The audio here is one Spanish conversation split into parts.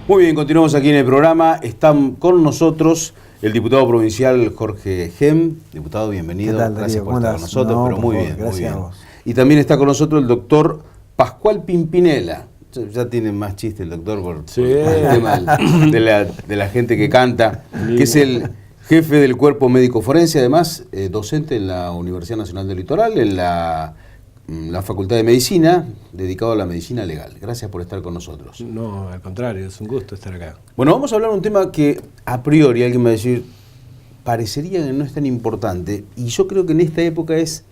Muy bien, continuamos aquí en el programa. Están con nosotros el diputado provincial Jorge Gem. Diputado, bienvenido. ¿Qué tal, gracias Darío? por estar con nosotros, pero muy bien, gracias muy bien. a vos. Y también está con nosotros el doctor Pascual Pimpinela. Ya tiene más chiste el doctor por el tema de la gente que canta, que es el jefe del cuerpo médico forense, además docente en la Universidad Nacional del Litoral, en la Facultad de Medicina, dedicado a la medicina legal. Gracias por estar con nosotros. No, al contrario, es un gusto estar acá. Bueno, vamos a hablar de un tema que a priori alguien me va a decir, parecería que no es tan importante, y yo creo que en esta época es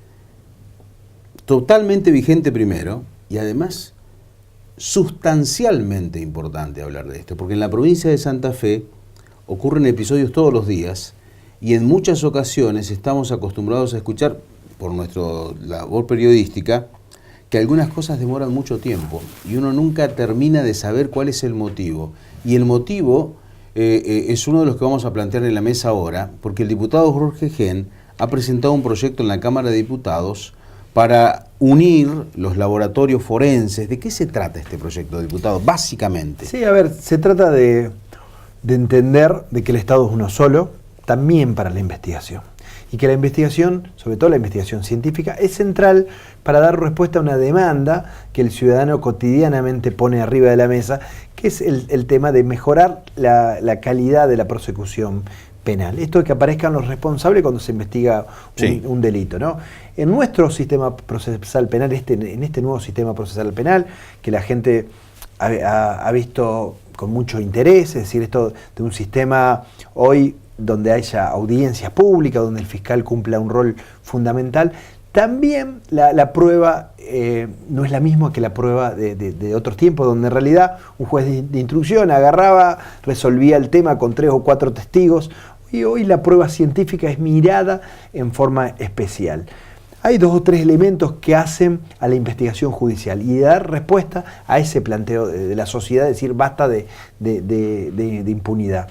totalmente vigente primero, y además sustancialmente importante hablar de esto, porque en la provincia de Santa Fe ocurren episodios todos los días, y en muchas ocasiones estamos acostumbrados a escuchar, por nuestra labor periodística, que algunas cosas demoran mucho tiempo y uno nunca termina de saber cuál es el motivo. Y el motivo es uno de los que vamos a plantear en la mesa ahora, porque el diputado Jorge Gem ha presentado un proyecto en la Cámara de Diputados para unir los laboratorios forenses. ¿De qué se trata este proyecto, diputado, básicamente? Sí, a ver, se trata de entender de que el Estado es uno solo, también para la investigación. Y que la investigación, sobre todo la investigación científica, es central para dar respuesta a una demanda que el ciudadano cotidianamente pone arriba de la mesa, que es el tema de mejorar la calidad de la persecución penal. Esto de que aparezcan los responsables cuando se investiga un delito, ¿no? En nuestro sistema procesal penal, en este nuevo sistema procesal penal, que la gente ha visto con mucho interés, es decir, esto de un sistema hoy donde haya audiencias públicas, donde el fiscal cumpla un rol fundamental, también la prueba no es la misma que la prueba de otros tiempos, donde en realidad un juez de instrucción agarraba, resolvía el tema con 3 o 4 testigos, y hoy la prueba científica es mirada en forma especial. Hay 2 o 3 elementos que hacen a la investigación judicial y dar respuesta a ese planteo de la sociedad, es decir, basta de impunidad.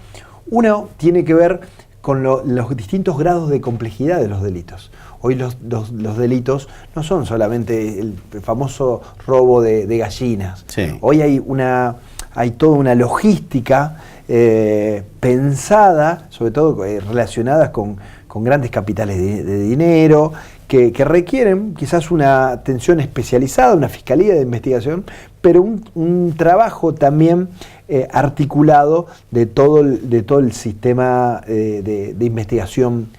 Uno tiene que ver con los distintos grados de complejidad de los delitos. Hoy los delitos no son solamente el famoso robo de gallinas. Sí. Hoy hay toda una logística pensada, sobre todo relacionadas con grandes capitales de dinero, que requieren quizás una atención especializada, una fiscalía de investigación, pero un trabajo también articulado de todo el sistema de investigación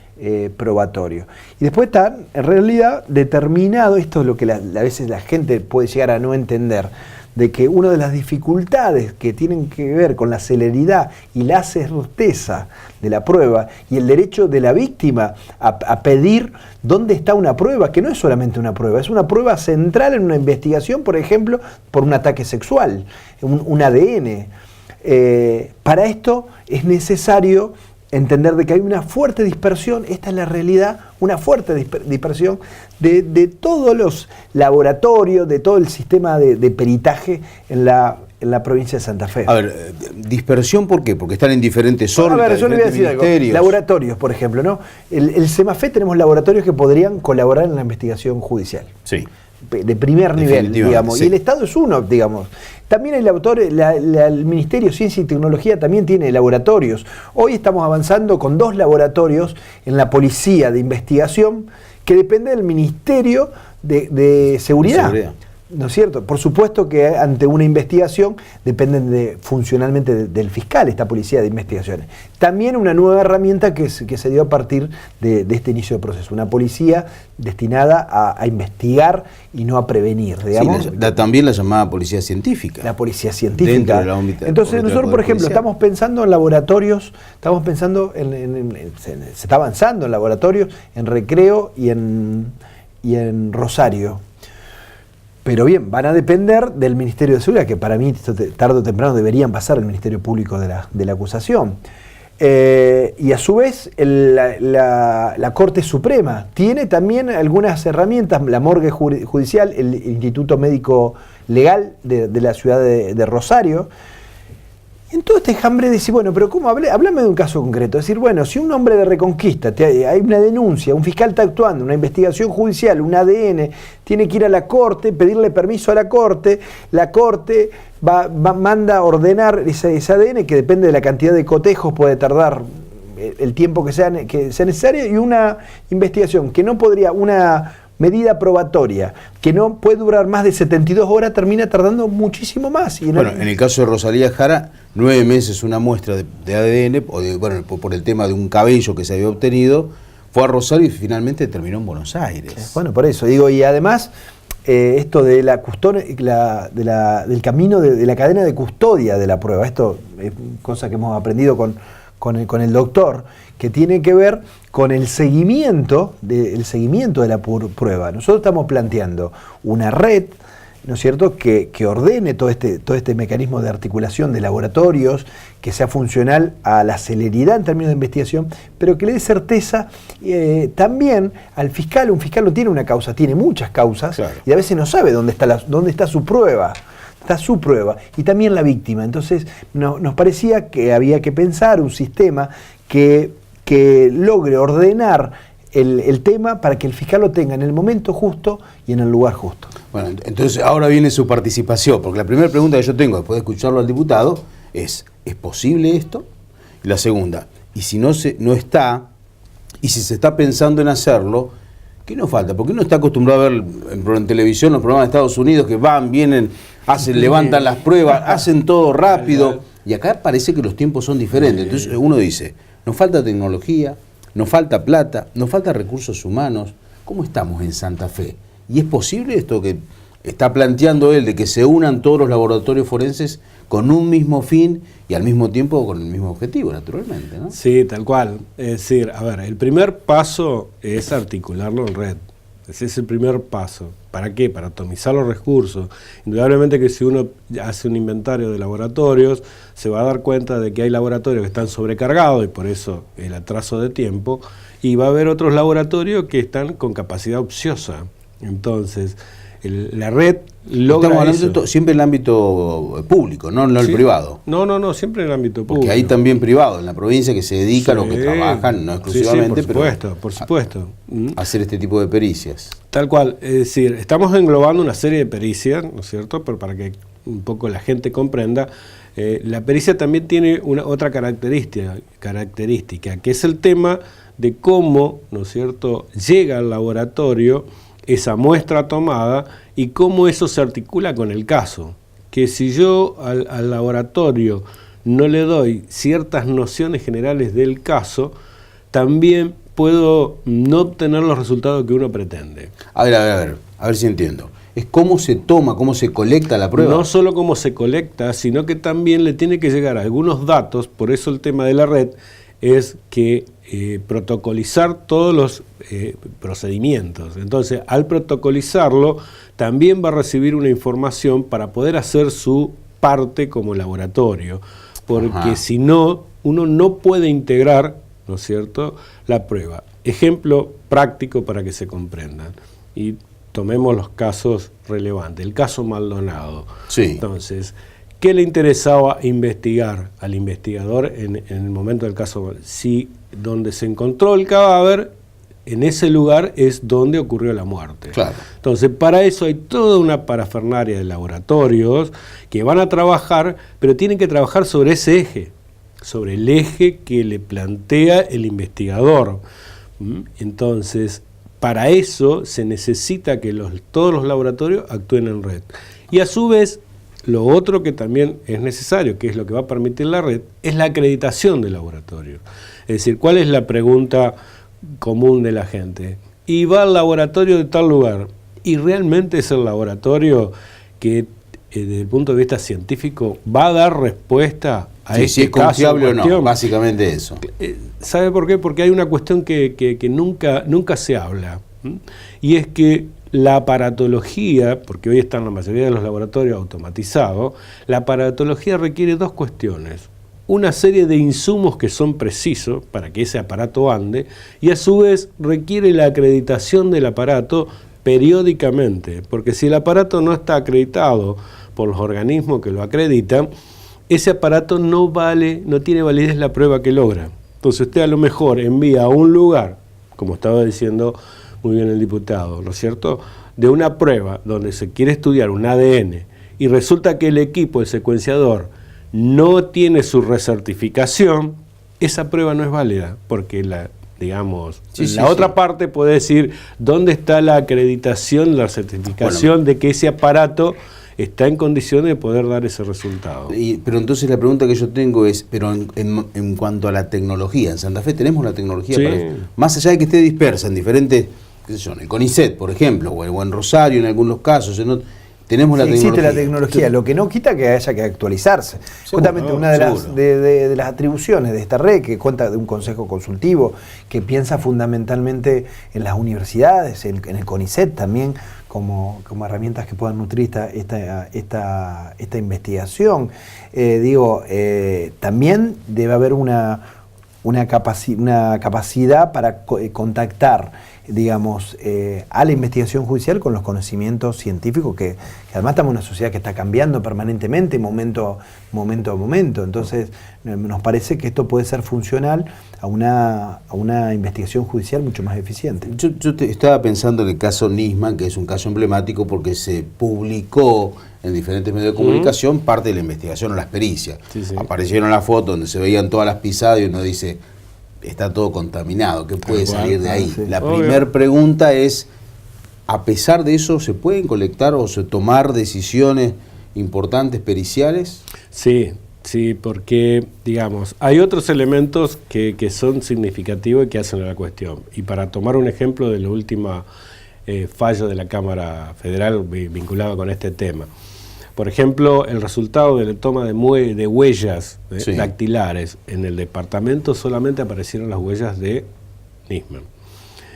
probatorio. Y después está, en realidad, determinado, esto es lo que a veces la gente puede llegar a no entender, de que una de las dificultades que tienen que ver con la celeridad y la certeza de la prueba y el derecho de la víctima a pedir dónde está una prueba, que no es solamente una prueba, es una prueba central en una investigación, por ejemplo, por un ataque sexual, un ADN. Para esto es necesario entender de que hay una fuerte dispersión, esta es la realidad, una fuerte dispersión de todos los laboratorios, de todo el sistema de peritaje en la provincia de Santa Fe. A ver, dispersión, ¿por qué? Porque están en diferentes órbitas, a ver, yo le voy a decir algo. Laboratorios, por ejemplo, ¿no? El SEMAFE tenemos laboratorios que podrían colaborar en la investigación judicial. Sí. De primer nivel, digamos, sí. Y el Estado es uno, digamos. También el Ministerio de Ciencia y Tecnología también tiene laboratorios. Hoy estamos avanzando con 2 laboratorios en la policía de investigación que depende del Ministerio de Seguridad. ¿No es cierto? Por supuesto que ante una investigación dependen funcionalmente del fiscal, esta policía de investigaciones. También una nueva herramienta que se dio a partir de este inicio de proceso, una policía destinada a investigar y no a prevenir, digamos. Sí, también la llamada policía científica. La policía científica. Dentro de la Entonces nosotros, por ejemplo, estamos pensando en laboratorios, estamos pensando se está avanzando en laboratorios en Recreo y en Rosario. Pero bien, van a depender del Ministerio de Seguridad, que para mí tarde o temprano deberían pasar al Ministerio Público de la acusación. Y a su vez la Corte Suprema tiene también algunas herramientas, la morgue judicial, el Instituto Médico Legal de la ciudad de Rosario. En todo este enjambre de decir, bueno, pero ¿cómo? Háblame de un caso concreto. Es decir, bueno, si un hombre de Reconquista, hay una denuncia, un fiscal está actuando, una investigación judicial, un ADN, tiene que ir a la corte, pedirle permiso a la corte manda a ordenar ese ADN, que depende de la cantidad de cotejos, puede tardar el tiempo que sea necesario, y una investigación que no podría, una medida probatoria que no puede durar más de 72 horas, termina tardando muchísimo más. Y en el caso de Rosalía Jara, 9 meses una muestra de ADN, por el tema de un cabello que se había obtenido, fue a Rosario y finalmente terminó en Buenos Aires. Bueno, por eso digo, y además esto de la custodia, del camino de la cadena de custodia de la prueba, esto es cosa que hemos aprendido con el doctor, que tiene que ver con el seguimiento de la prueba. Nosotros estamos planteando una red, ¿no es cierto?, que ordene todo este mecanismo de articulación de laboratorios, que sea funcional a la celeridad en términos de investigación, pero que le dé certeza también al fiscal. Un fiscal no tiene una causa, tiene muchas causas, claro, y a veces no sabe dónde está su prueba. Está su prueba, y también la víctima. Entonces nos parecía que había que pensar un sistema que logre ordenar el tema para que el fiscal lo tenga en el momento justo y en el lugar justo. Bueno, entonces ahora viene su participación, porque la primera pregunta que yo tengo después de escucharlo al diputado ¿es posible esto? Y la segunda, y si no está, y si se está pensando en hacerlo, ¿qué nos falta? Porque uno está acostumbrado a ver en televisión los programas de Estados Unidos que van, vienen, levantan las pruebas, hacen todo rápido, y acá parece que los tiempos son diferentes. Entonces uno dice, nos falta tecnología, nos falta plata, nos falta recursos humanos. ¿Cómo estamos en Santa Fe? ¿Y es posible esto que está planteando él, de que se unan todos los laboratorios forenses con un mismo fin y al mismo tiempo con el mismo objetivo, naturalmente, ¿no? Sí, tal cual. Es decir, a ver, el primer paso es articularlo en red. Ese es el primer paso. ¿Para qué? Para atomizar los recursos. Indudablemente que si uno hace un inventario de laboratorios, se va a dar cuenta de que hay laboratorios que están sobrecargados y por eso el atraso de tiempo, y va a haber otros laboratorios que están con capacidad ociosa. Entonces, la red logra Estamos hablando siempre en el ámbito público, no el privado. No, siempre en el ámbito público. Porque hay también privado en la provincia que se dedica a los que trabajan, no exclusivamente, por supuesto. A hacer este tipo de pericias. Tal cual, es decir, estamos englobando una serie de pericias, ¿no es cierto?, pero para que un poco la gente comprenda, la pericia también tiene otra característica, que es el tema de cómo, ¿no es cierto?, llega al laboratorio esa muestra tomada y cómo eso se articula con el caso. Que si yo al laboratorio no le doy ciertas nociones generales del caso, también puedo no obtener los resultados que uno pretende. A ver si entiendo. Es cómo se toma, cómo se colecta la prueba. No solo cómo se colecta, sino que también le tiene que llegar algunos datos. Por eso el tema de la red es que protocolizar todos los procedimientos. Entonces, al protocolizarlo, también va a recibir una información para poder hacer su parte como laboratorio. Porque si no, uno no puede integrar, ¿no es cierto?, la prueba. Ejemplo práctico para que se comprendan. Y tomemos los casos relevantes. El caso Maldonado. Sí. Entonces, ¿qué le interesaba investigar al investigador en el momento del caso? Si donde se encontró el cadáver, en ese lugar es donde ocurrió la muerte. Claro. Entonces, para eso hay toda una parafernaria de laboratorios que van a trabajar, pero tienen que trabajar sobre ese eje, sobre el eje que le plantea el investigador. Entonces, para eso se necesita que todos los laboratorios actúen en red. Y a su vez, lo otro que también es necesario, que es lo que va a permitir la red, es la acreditación del laboratorio. Es decir, ¿cuál es la pregunta común de la gente? Y va al laboratorio de tal lugar, y realmente es el laboratorio que, desde el punto de vista científico, va a dar respuesta a si es confiable o no, básicamente eso. ¿Sabe por qué? Porque hay una cuestión que nunca se habla, y es que la aparatología, porque hoy están la mayoría de los laboratorios automatizados, la aparatología requiere dos cuestiones. Una serie de insumos que son precisos para que ese aparato ande, y a su vez requiere la acreditación del aparato periódicamente, porque si el aparato no está acreditado por los organismos que lo acreditan, ese aparato no vale, no tiene validez la prueba que logra. Entonces usted a lo mejor envía a un lugar, como estaba diciendo muy bien el diputado, ¿no es cierto?, de una prueba donde se quiere estudiar un ADN y resulta que el equipo, el secuenciador, no tiene su recertificación, esa prueba no es válida, porque la otra parte puede decir dónde está la acreditación, la certificación de que ese aparato está en condiciones de poder dar ese resultado. Pero entonces la pregunta que yo tengo es, pero en cuanto a la tecnología, ¿en Santa Fe tenemos la tecnología para eso? Más allá de que esté dispersa en diferentes, qué sé yo, en el CONICET, por ejemplo, o en Rosario en algunos casos, tenemos la tecnología. Existe la tecnología, lo que no quita que haya que actualizarse. Justamente una de las atribuciones de esta red, que cuenta de un consejo consultivo, que piensa fundamentalmente en las universidades, en el CONICET también, como herramientas que puedan nutrir esta investigación. También debe haber una capacidad para contactar, digamos, a la investigación judicial con los conocimientos científicos, que además estamos en una sociedad que está cambiando permanentemente, momento a momento. Entonces, nos parece que esto puede ser funcional a una investigación judicial mucho más eficiente. Yo estaba pensando en el caso Nisman, que es un caso emblemático porque se publicó en diferentes medios de comunicación parte de la investigación o las pericias. Aparecieron las fotos donde se veían todas las pisadas y uno dice, está todo contaminado, ¿qué puede salir de ahí? La primera pregunta es, a pesar de eso, ¿se pueden colectar o tomar decisiones importantes periciales? Sí, porque, digamos, hay otros elementos que son significativos y que hacen a la cuestión. Y para tomar un ejemplo de la última fallo de la Cámara Federal vinculado con este tema. Por ejemplo, el resultado de la toma de huellas dactilares en el departamento, solamente aparecieron las huellas de Nisman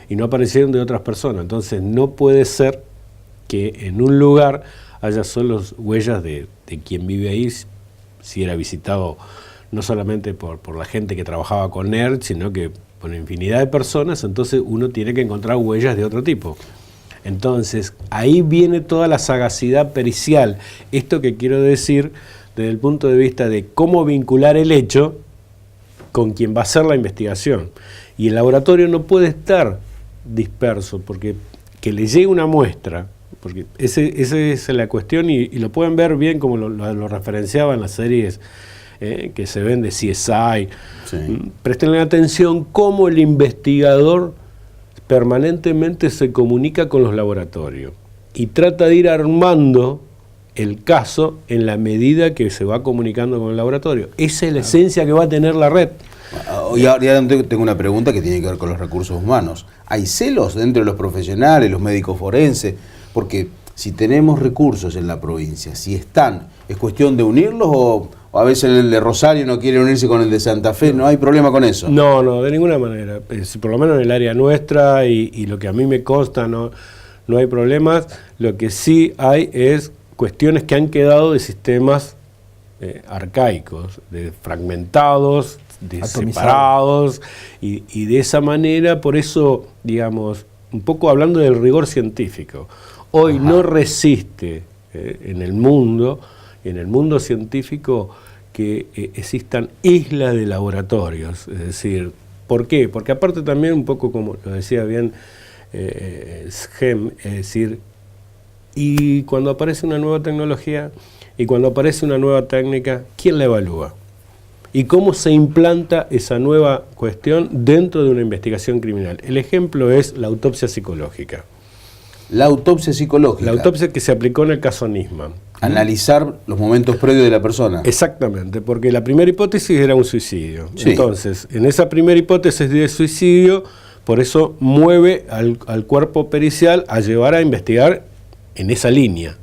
y no aparecieron de otras personas. Entonces no puede ser que en un lugar haya solo huellas de quien vive ahí, si era visitado no solamente por la gente que trabajaba con él, sino que por infinidad de personas. Entonces uno tiene que encontrar huellas de otro tipo. Entonces, ahí viene toda la sagacidad pericial. Esto que quiero decir desde el punto de vista de cómo vincular el hecho con quien va a hacer la investigación. Y el laboratorio no puede estar disperso, porque que le llegue una muestra, porque esa es la cuestión, y lo pueden ver bien como lo referenciaba en las series que se ven de CSI. Presten atención cómo el investigador permanentemente se comunica con los laboratorios y trata de ir armando el caso en la medida que se va comunicando con el laboratorio. Esa es la esencia que va a tener la red. Y ahora tengo una pregunta que tiene que ver con los recursos humanos. ¿Hay celos dentro de los profesionales, los médicos forenses? Porque si tenemos recursos en la provincia, si están, ¿es cuestión de unirlos o a veces el de Rosario no quiere unirse con el de Santa Fe? ¿No hay problema con eso? No, de ninguna manera. Por lo menos en el área nuestra y lo que a mí me consta, no hay problemas. Lo que sí hay es cuestiones que han quedado de sistemas arcaicos, fragmentados, separados, y de esa manera, por eso, digamos, un poco hablando del rigor científico, hoy no resiste en el mundo científico que existan islas de laboratorios. Es decir, ¿por qué? Porque aparte también, un poco como lo decía bien Schem, es decir, y cuando aparece una nueva tecnología y cuando aparece una nueva técnica, ¿quién la evalúa? ¿Y cómo se implanta esa nueva cuestión dentro de una investigación criminal? El ejemplo es la autopsia psicológica. La autopsia psicológica. La autopsia que se aplicó en el caso Nisman. Analizar los momentos previos de la persona. Exactamente, porque la primera hipótesis era un suicidio. Entonces, en esa primera hipótesis de suicidio, por eso mueve al cuerpo pericial a llevar a investigar en esa línea.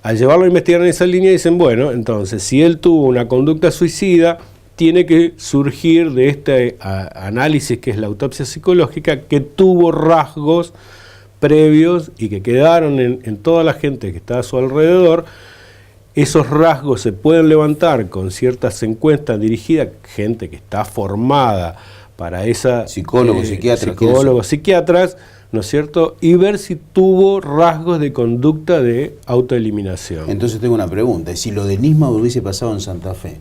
Al llevarlo a investigar en esa línea dicen, bueno, entonces, si él tuvo una conducta suicida, tiene que surgir de este análisis que es la autopsia psicológica, que tuvo rasgos previos y que quedaron en toda la gente que está a su alrededor. Esos rasgos se pueden levantar con ciertas encuestas dirigidas, gente que está formada para esa... Psicólogos, psiquiatras, psicatras, ¿no es cierto? Y ver si tuvo rasgos de conducta de autoeliminación. Entonces tengo una pregunta, si lo de Nisman hubiese pasado en Santa Fe,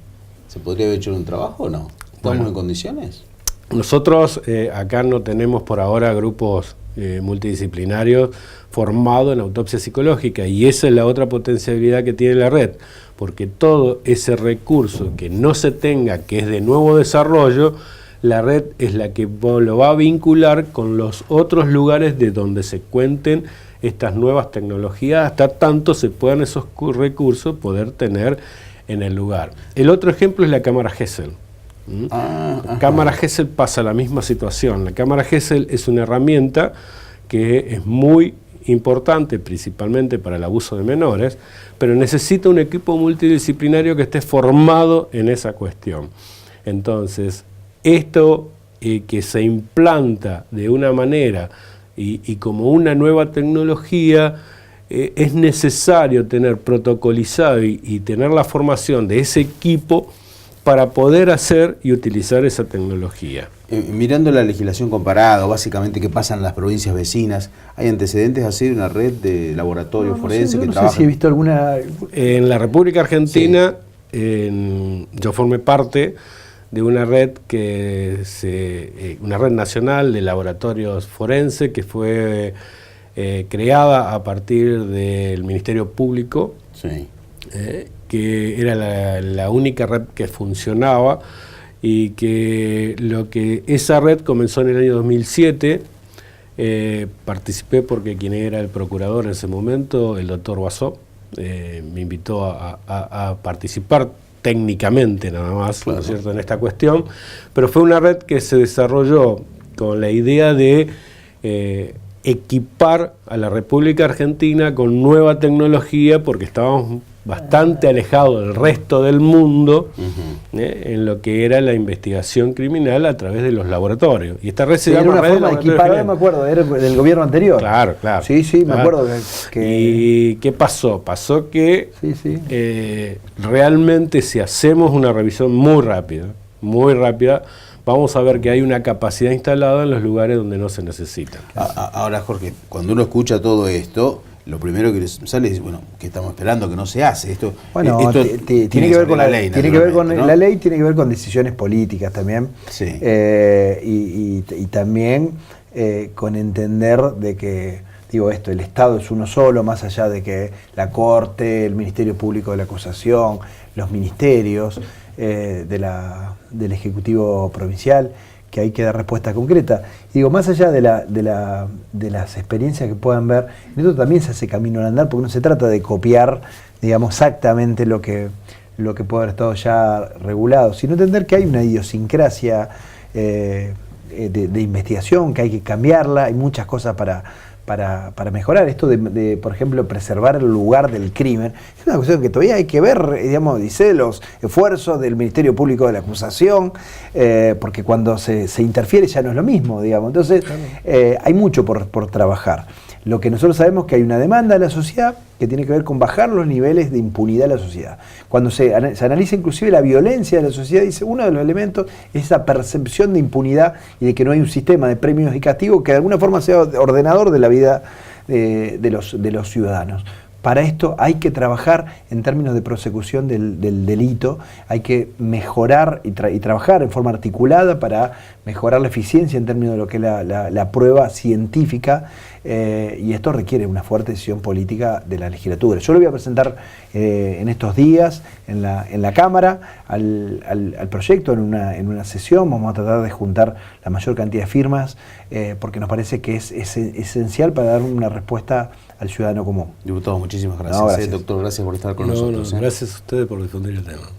¿se podría haber hecho un trabajo o no? ¿Estamos en condiciones? Nosotros acá no tenemos por ahora grupos multidisciplinarios formados en autopsia psicológica, y esa es la otra potencialidad que tiene la red, porque todo ese recurso que no se tenga, que es de nuevo desarrollo, la red es la que lo va a vincular con los otros lugares de donde se cuenten estas nuevas tecnologías, hasta tanto se puedan esos recursos poder tener en el lugar. El otro ejemplo es la cámara Gesell. La cámara Gesell pasa la misma situación. La cámara Gesell es una herramienta que es muy importante, principalmente para el abuso de menores, pero necesita un equipo multidisciplinario que esté formado en esa cuestión. Entonces, esto que se implanta de una manera y como una nueva tecnología, es necesario tener protocolizado y tener la formación de ese equipo para poder hacer y utilizar esa tecnología. Mirando la legislación comparada, básicamente qué pasa en las provincias vecinas, ¿hay antecedentes así de una red de laboratorios forenses que trabajan? No sé si he visto alguna... En la República Argentina, yo formé parte de una red una red nacional de laboratorios forenses que fue creada a partir del Ministerio Público, Sí. Que era la única red que funcionaba, y que esa red comenzó en el año 2007. Participé porque quien era el procurador en ese momento, el doctor Basó, me invitó a participar técnicamente nada más, claro, ¿no es cierto?, en esta cuestión, pero fue una red que se desarrolló con la idea de equipar a la República Argentina con nueva tecnología, porque estábamos bastante alejados del resto del mundo en lo que era la investigación criminal a través de los laboratorios. Y esta red se llama una Red forma de equiparar, me acuerdo, era del gobierno anterior. Claro, claro. Sí, sí, claro. Me acuerdo que... ¿Y qué pasó? Pasó que realmente, si hacemos una revisión muy rápida, vamos a ver que hay una capacidad instalada en los lugares donde no se necesita. Ahora, Jorge, cuando uno escucha todo esto, lo primero que les sale es, bueno, ¿qué estamos esperando? Que no se hace. Esto tiene que ver con la ley. Tiene que ver con la ley, tiene que ver con decisiones políticas también. Sí. Y también con entender de que, el Estado es uno solo, más allá de que la Corte, el Ministerio Público de la Acusación, los ministerios del Ejecutivo Provincial, que hay que dar respuesta concreta. Y más allá de las experiencias que puedan ver, en esto también se hace camino al andar, porque no se trata de copiar, exactamente lo que puede haber estado ya regulado, sino entender que hay una idiosincrasia de investigación, que hay que cambiarla, hay muchas cosas para mejorar. Esto de, por ejemplo, preservar el lugar del crimen, es una cuestión que todavía hay que ver, dice, los esfuerzos del Ministerio Público de la Acusación, porque cuando se interfiere ya no es lo mismo, Entonces, hay mucho por trabajar. Lo que nosotros sabemos es que hay una demanda de la sociedad que tiene que ver con bajar los niveles de impunidad de la sociedad. Cuando se analiza inclusive la violencia de la sociedad, dice, uno de los elementos es esa percepción de impunidad y de que no hay un sistema de premios y castigos que de alguna forma sea ordenador de la vida de los ciudadanos. Para esto hay que trabajar en términos de prosecución del delito, hay que mejorar y trabajar en forma articulada para mejorar la eficiencia en términos de lo que es la prueba científica, y esto requiere una fuerte decisión política de la legislatura. Yo lo voy a presentar en estos días en la Cámara al proyecto en una sesión. Vamos a tratar de juntar la mayor cantidad de firmas, porque nos parece que es esencial para dar una respuesta al ciudadano común. Diputado, muchísimas gracias. No, gracias. Doctor, gracias por estar con nosotros. Gracias a ustedes por difundir el tema.